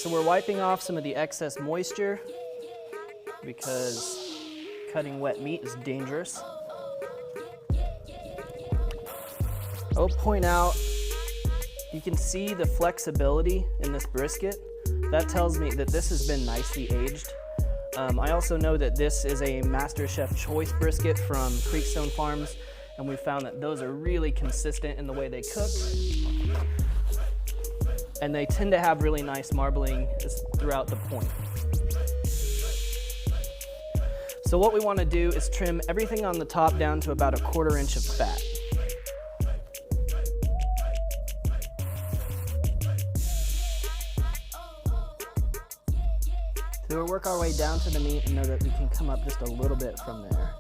so we're wiping off some of the excess moisture because cutting wet meat is dangerous. I'll point out, you can see the flexibility in this brisket. That tells me that this has been nicely aged. I also know that this is a Master Chef Choice brisket from Creekstone Farms, and we found that those are really consistent in the way they cook. And they tend to have really nice marbling throughout the point. So what we want to do is trim everything on the top down to about 1/4 inch of fat. So we'll work our way down to the meat and know that we can come up just a little bit from there.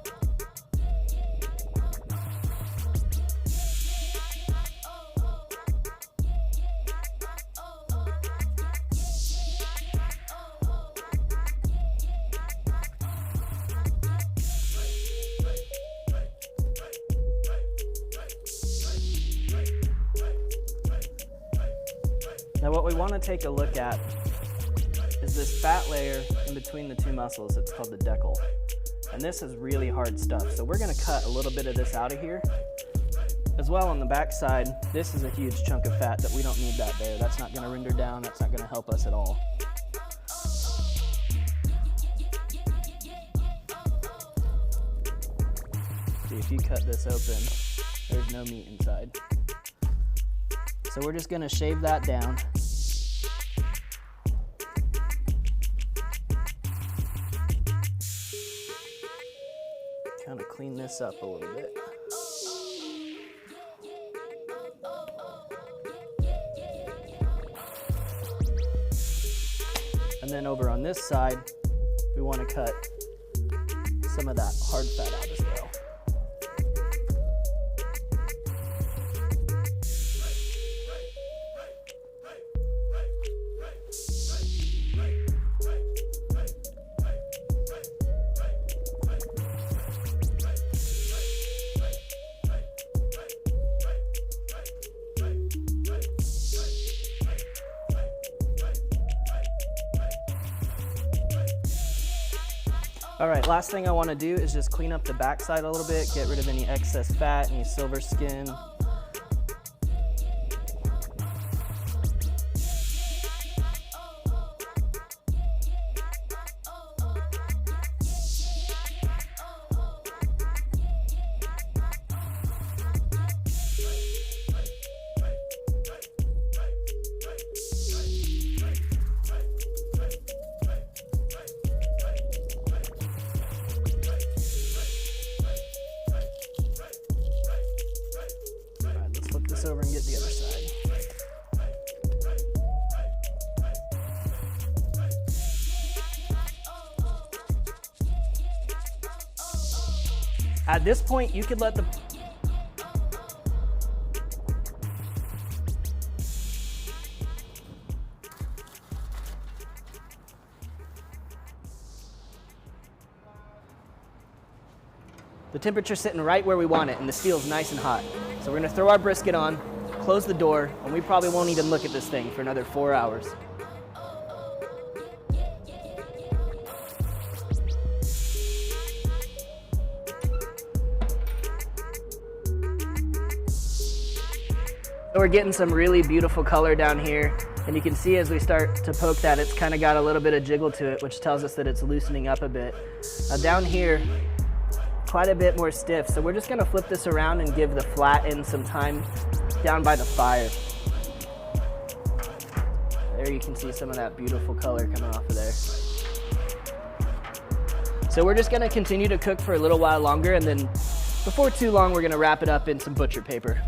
Now what we want to take a look at is this fat layer in between the two muscles. It's called the decal. And this is really hard stuff. So we're going to cut a little bit of this out of here. As well on the back side, this is a huge chunk of fat that we don't need that there. That's not going to render down. That's not going to help us at all. See, if you cut this open, there's no meat inside. So we're just going to shave that down. Kind of clean this up a little bit. And then over on this side, we want to cut some of that hard fat out as well. All right, last thing I want to do is just clean up the backside a little bit, get rid of any excess fat, any silver skin. Over and get the other side. At this point, you could let the temperature's sitting right where we want it, and the steel's nice and hot. So we're gonna throw our brisket on, close the door, and we probably won't even look at this thing for another 4 hours. So we're getting some really beautiful color down here, and you can see as we start to poke that, it's kind of got a little bit of jiggle to it, which tells us that it's loosening up a bit. Now down here, quite a bit more stiff. So we're just gonna flip this around and give the flat end some time down by the fire. There you can see some of that beautiful color coming off of there. So we're just gonna continue to cook for a little while longer, and then before too long, we're gonna wrap it up in some butcher paper.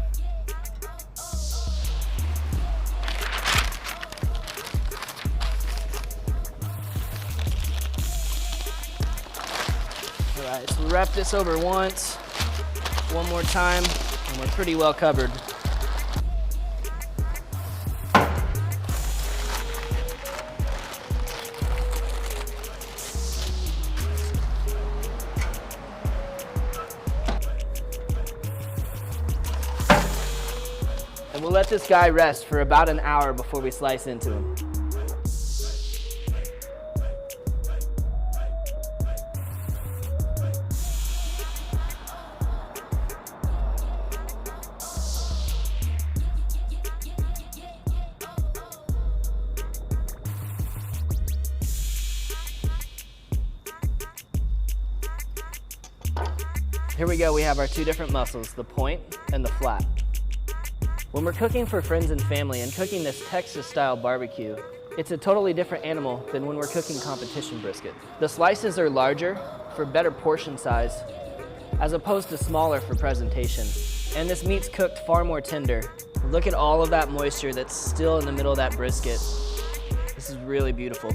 All right, so we wrap this over once, one more time, and we're pretty well covered. And we'll let this guy rest for about an hour before we slice into him. Here we go, we have our two different muscles, the point and the flat. When we're cooking for friends and family and cooking this Texas-style barbecue, it's a totally different animal than when we're cooking competition brisket. The slices are larger for better portion size, as opposed to smaller for presentation. And this meat's cooked far more tender. Look at all of that moisture that's still in the middle of that brisket. This is really beautiful.